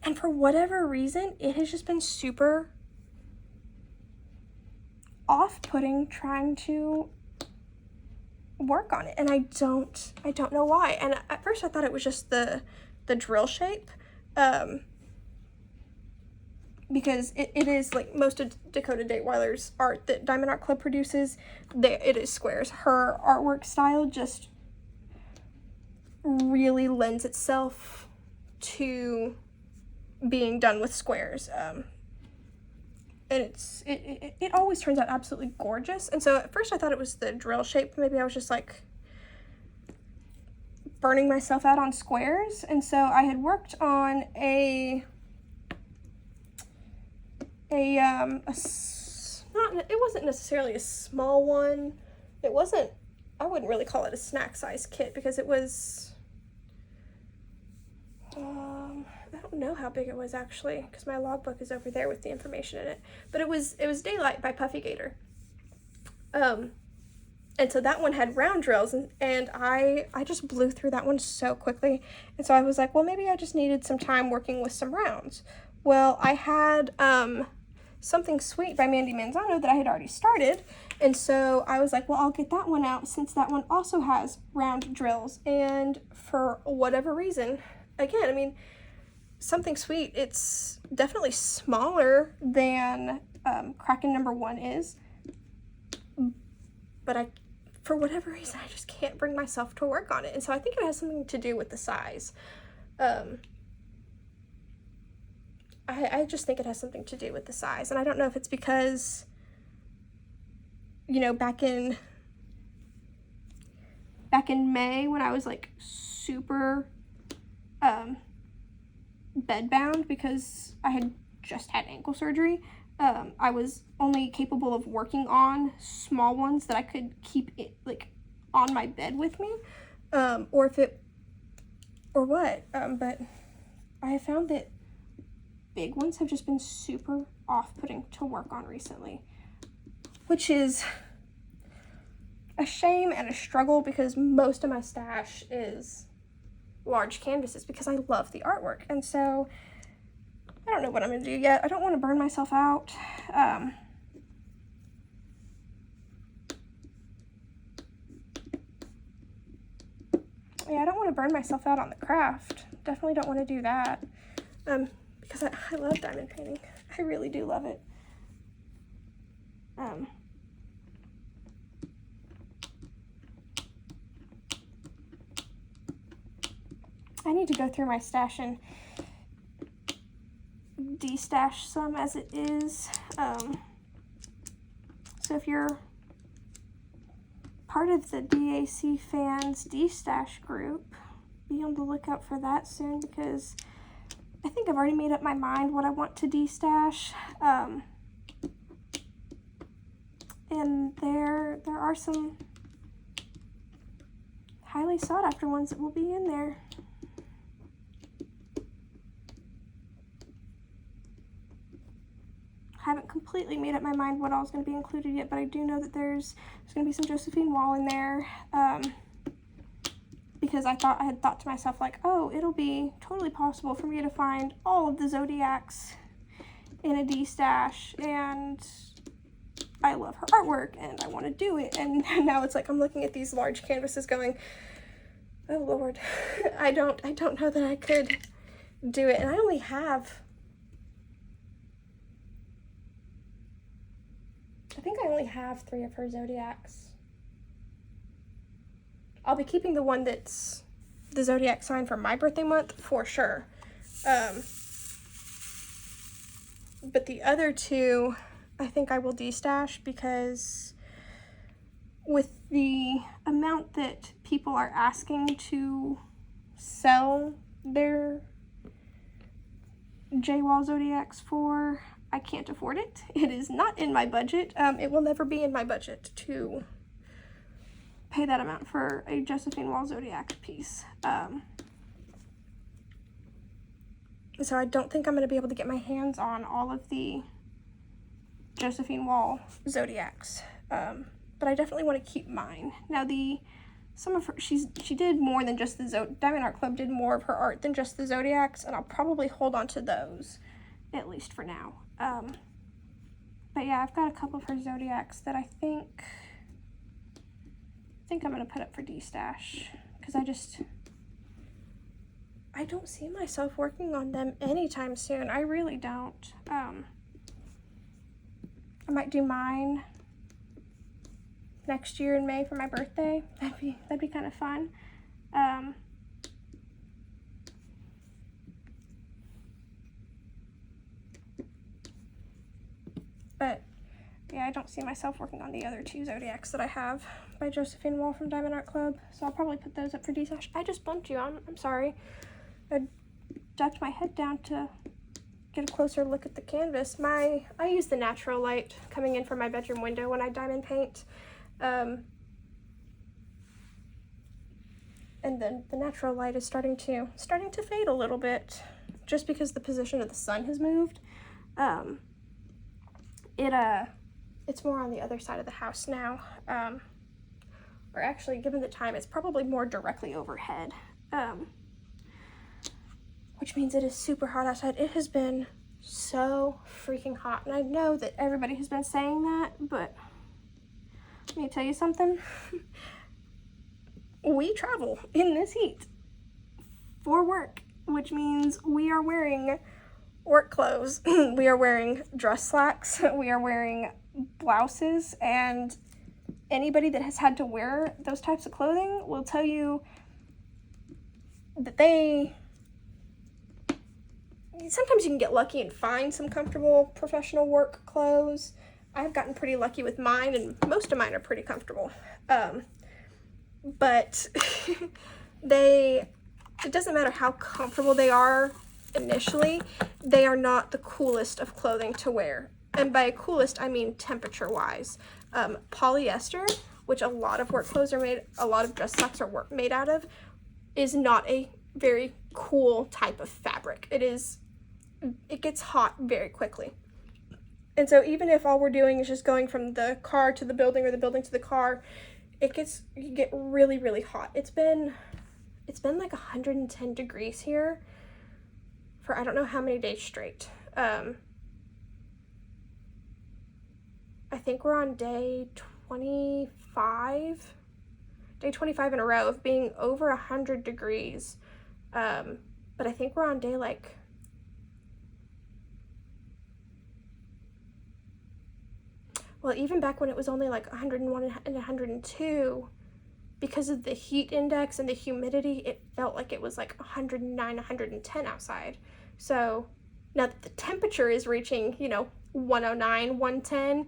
And for whatever reason, it has just been super off-putting trying to work on it, and I don't know why. And at first I thought it was just the drill shape, because it is like most of Dakota Dateweiler's art that Diamond Art Club produces, it is squares. Her artwork style just really lends itself to being done with squares, and it always turns out absolutely gorgeous. And so at first I thought it was the drill shape. Maybe I was just like burning myself out on squares. And so I had worked on it wasn't necessarily a small one. I wouldn't really call it a snack size kit, because it was, I don't know how big it was actually, because my logbook is over there with the information in it. But it was Daylight by Puffy Gator. And so that one had round drills, and I just blew through that one so quickly. And so I was like, well, maybe I just needed some time working with some rounds. Well, I had Something Sweet by Mandy Manzano that I had already started. And so I was like, well, I'll get that one out since that one also has round drills. And for whatever reason, again, I mean, Something Sweet, it's definitely smaller than Kraken #1 is. But for whatever reason, I just can't bring myself to work on it. And so I think it has something to do with the size. I just think it has something to do with the size. And I don't know if it's because, you know, back in May when I was like super bedbound because I had just had ankle surgery, I was only capable of working on small ones that I could keep it like on my bed with me, but I have found that big ones have just been super off-putting to work on recently, which is a shame and a struggle because most of my stash is large canvases because I love the artwork. And so I don't know what I'm gonna do yet. I don't want to burn myself out. Yeah, I don't want to burn myself out on the craft. Definitely don't want to do that. Because I love diamond painting. I really do love it. I need to go through my stash and de-stash some as it is. So if you're part of the DAC fans de-stash group, be on the lookout for that soon because I think I've already made up my mind what I want to de-stash. And there are some highly sought after ones that will be in there. I haven't completely made up my mind what all is going to be included yet, but I do know that there's going to be some Josephine Wall in there, because I had thought to myself, like, oh, it'll be totally possible for me to find all of the Zodiacs in a D-stash, and I love her artwork, and I want to do it, and now it's like I'm looking at these large canvases going, oh, Lord, I don't know that I could do it, and I only have... I think I only have 3 of her Zodiacs. I'll be keeping the one that's the Zodiac sign for my birthday month for sure. But the other 2, I think I will de-stash because with the amount that people are asking to sell their J-Wall Zodiacs for, I can't afford it. It is not in my budget. It will never be in my budget to pay that amount for a Josephine Wall Zodiac piece. So I don't think I'm going to be able to get my hands on all of the Josephine Wall Zodiacs. But I definitely want to keep mine. Now some of her, she did more than just the Diamond Art Club did more of her art than just the Zodiacs, and I'll probably hold on to those, at least for now. But yeah, I've got a couple of her Zodiacs that I think I'm going to put up for D-stash, because I don't see myself working on them anytime soon. I really don't. I might do mine next year in May for my birthday. That'd be kind of fun. But yeah, I don't see myself working on the other 2 Zodiacs that I have by Josephine Wall from Diamond Art Club, so I'll probably put those up for D-stash. I just bumped you. I'm sorry. I ducked my head down to get a closer look at the canvas. I use the natural light coming in from my bedroom window when I diamond paint. And then the natural light is starting to fade a little bit just because the position of the sun has moved. It's more on the other side of the house now, or actually, given the time, it's probably more directly overhead, which means it is super hot outside. It has been so freaking hot. And I know that everybody has been saying that, but let me tell you something. We travel in this heat for work, which means we are wearing work clothes. We are wearing dress slacks. We are wearing blouses, and anybody that has had to wear those types of clothing will tell you that sometimes you can get lucky and find some comfortable professional work clothes. I've gotten pretty lucky with mine, and most of mine are pretty comfortable. But it doesn't matter how comfortable they are initially, they are not the coolest of clothing to wear. And by coolest, I mean temperature-wise. Polyester, which a lot of work clothes are made, a lot of dress slacks are made out of, is not a very cool type of fabric. It gets hot very quickly. And so even if all we're doing is just going from the car to the building or the building to the car, you get really, really hot. It's been like 110 degrees here for I don't know how many days straight. I think we're on day 25 in a row of being over 100 degrees. But I think we're on day like, well, even back when it was only like 101 and 102, because of the heat index and the humidity, it felt like it was like 109, 110 outside. So now that the temperature is reaching, 109, 110,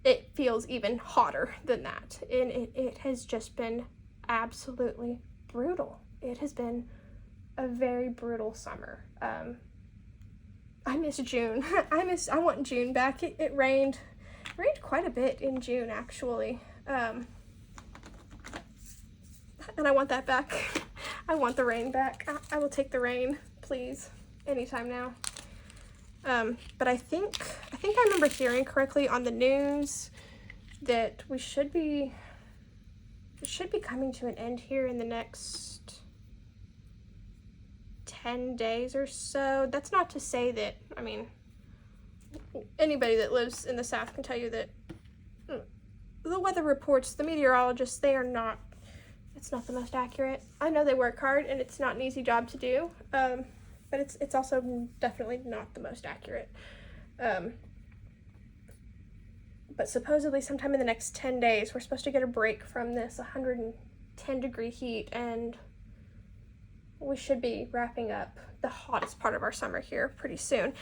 it feels even hotter than that. And it has just been absolutely brutal. It has been a very brutal summer. I miss June. I want June back. It rained quite a bit in June, actually. And I want that back. I want the rain back. I will take the rain, please, anytime now. But I think I remember hearing correctly on the news that we should be coming to an end here in the next 10 days or so. That's not to say that, anybody that lives in the South can tell you that the weather reports, the meteorologists, it's not the most accurate. I know they work hard and it's not an easy job to do, but it's also definitely not the most accurate. But supposedly sometime in the next 10 days, we're supposed to get a break from this 110 degree heat, and we should be wrapping up the hottest part of our summer here pretty soon.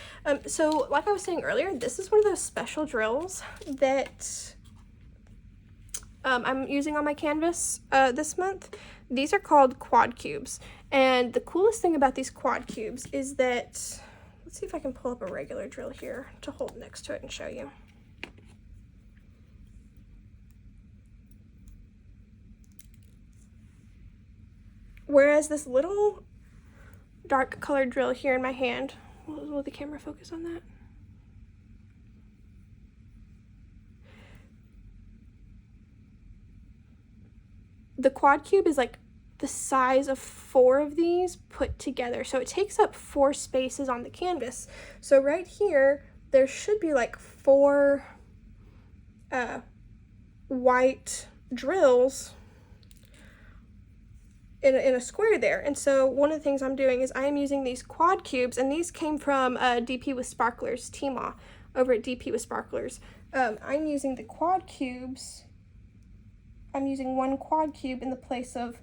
So like I was saying earlier, this is one of those special drills that I'm using on my canvas this month. These are called quad cubes, and the coolest thing about these quad cubes is that, let's see if I can pull up a regular drill here to hold next to it and show you. Whereas this little dark colored drill here in my hand, will the camera focus on that? The quad cube is like the size of 4 of these put together. So it takes up 4 spaces on the canvas. So right here, there should be like 4 white drills in a square there. And so one of the things I'm doing is I am using these quad cubes, and these came from DP with Sparklers, Tima, over at DP with Sparklers. I'm using the quad cubes. I'm using 1 quad cube in the place of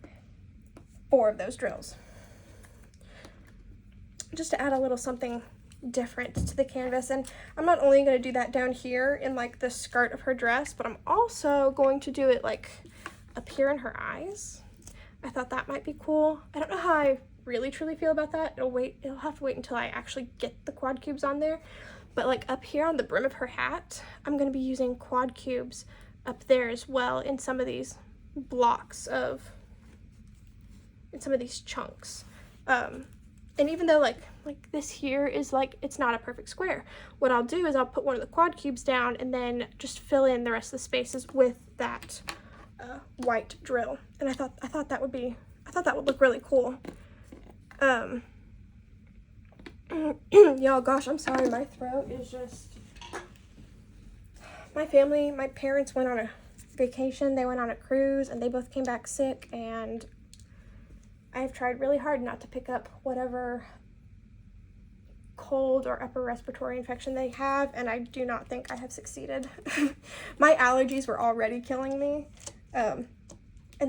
4 of those drills, just to add a little something different to the canvas. And I'm not only going to do that down here in like the skirt of her dress, but I'm also going to do it like up here in her eyes. I thought that might be cool. I don't know how I really truly feel about that. It'll have to wait until I actually get the quad cubes on there. But like up here on the brim of her hat, I'm going to be using quad cubes up there as well in some of these blocks in some of these chunks. And even though like this here is like, it's not a perfect square, what I'll do is I'll put one of the quad cubes down and then just fill in the rest of the spaces with that white drill. And I thought that would look really cool. Y'all, gosh, I'm sorry, my throat is just... My family, my parents went on a vacation, they went on a cruise, and they both came back sick, and I've tried really hard not to pick up whatever cold or upper respiratory infection they have, and I do not think I have succeeded. My allergies were already killing me, and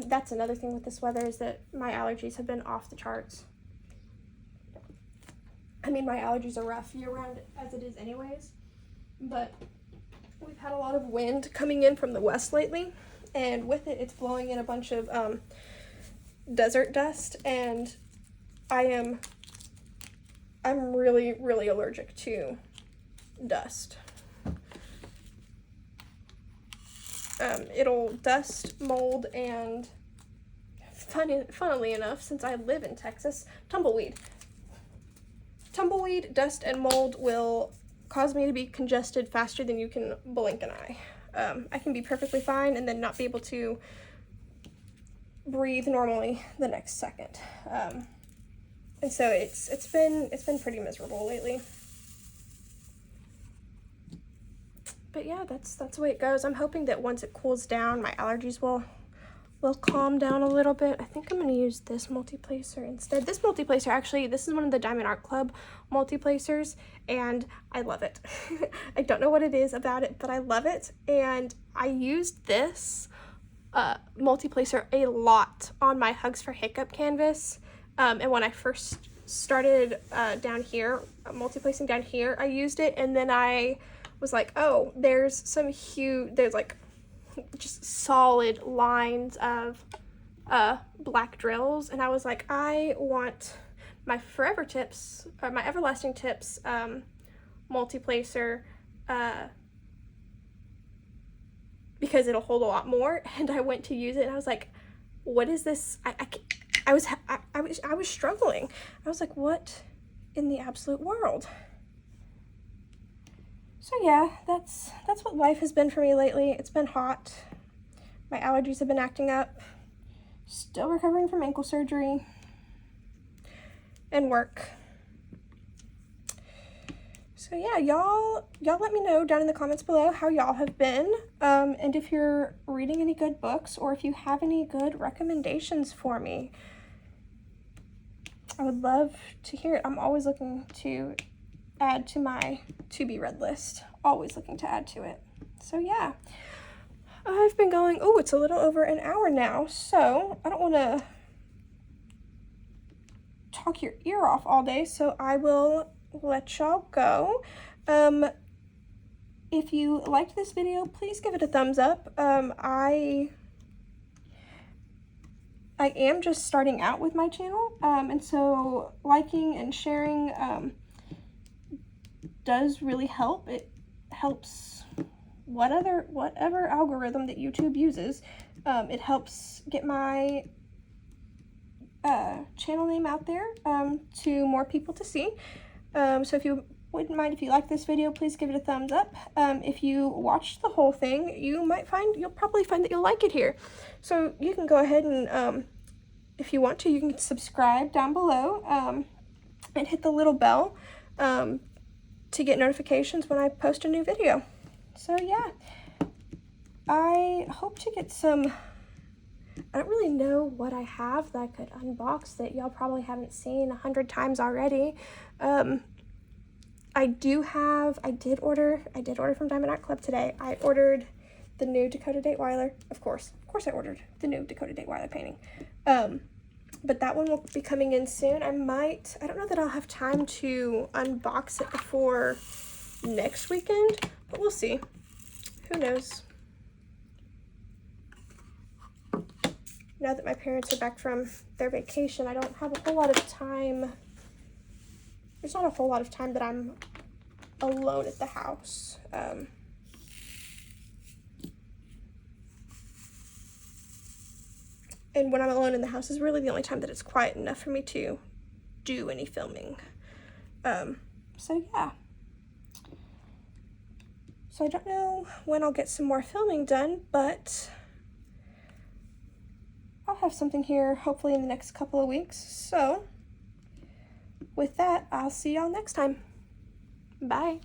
that's another thing with this weather, is that my allergies have been off the charts. I mean, my allergies are rough year-round as it is anyways, but we've had a lot of wind coming in from the west lately, and with it, it's blowing in a bunch of desert dust, and I'm really, really allergic to dust. It'll dust, mold, and funnily enough, since I live in Texas, tumbleweed. Tumbleweed, dust, and mold will cause me to be congested faster than you can blink an eye. I can be perfectly fine and then not be able to breathe normally the next second. And so it's been pretty miserable lately. But yeah, that's the way it goes. I'm hoping that once it cools down, my allergies will calm down a little bit. I think I'm going to use this multi-placer instead. This multi-placer, actually, this is one of the Diamond Art Club multi-placers, and I love it. I don't know what it is about it, but I love it, and I used this multi-placer a lot on my Hugs for Hiccup canvas, and when I first started down here, multi-placing down here, I used it, and then I was like, oh, there's like just solid lines of black drills, and I was like, I want my Forever Tips, or my Everlasting Tips multi-placer, because it'll hold a lot more, and I went to use it, and I was like, what is this? I was struggling. I was like, what in the absolute world? So yeah, that's what life has been for me lately. It's been hot. My allergies have been acting up. Still recovering from ankle surgery and work. So yeah, y'all let me know down in the comments below how y'all have been, and if you're reading any good books, or if you have any good recommendations for me. I would love to hear it. I'm always looking to add to my to-be read list. Always looking to add to it. So yeah, I've been going, oh, it's a little over an hour now, so I don't want to talk your ear off all day, so I will let y'all go. If you liked this video, please give it a thumbs up. I am just starting out with my channel, and so liking and sharing does really help. It helps whatever algorithm that YouTube uses. It helps get my channel name out there to more people to see. So if you wouldn't mind, if you like this video, please give it a thumbs up. If you watched the whole thing, you'll probably find that you'll like it here. So you can go ahead and if you want to, you can subscribe down below and hit the little bell to get notifications when I post a new video. So yeah, I hope to get some, I don't really know what I have that I could unbox that y'all probably haven't seen 100 times already. I did order from Diamond Art Club today. I ordered the new Dakota Dateweiler. Of course I ordered the new Dakota Dateweiler painting. But that one will be coming in soon. I don't know that I'll have time to unbox it before next weekend, but we'll see. Who knows? Now that my parents are back from their vacation, I don't have a whole lot of time. There's not a whole lot of time that I'm alone at the house. And when I'm alone in the house is really the only time that it's quiet enough for me to do any filming. So yeah. So I don't know when I'll get some more filming done, but I'll have something here hopefully in the next couple of weeks. So with that, I'll see y'all next time. Bye.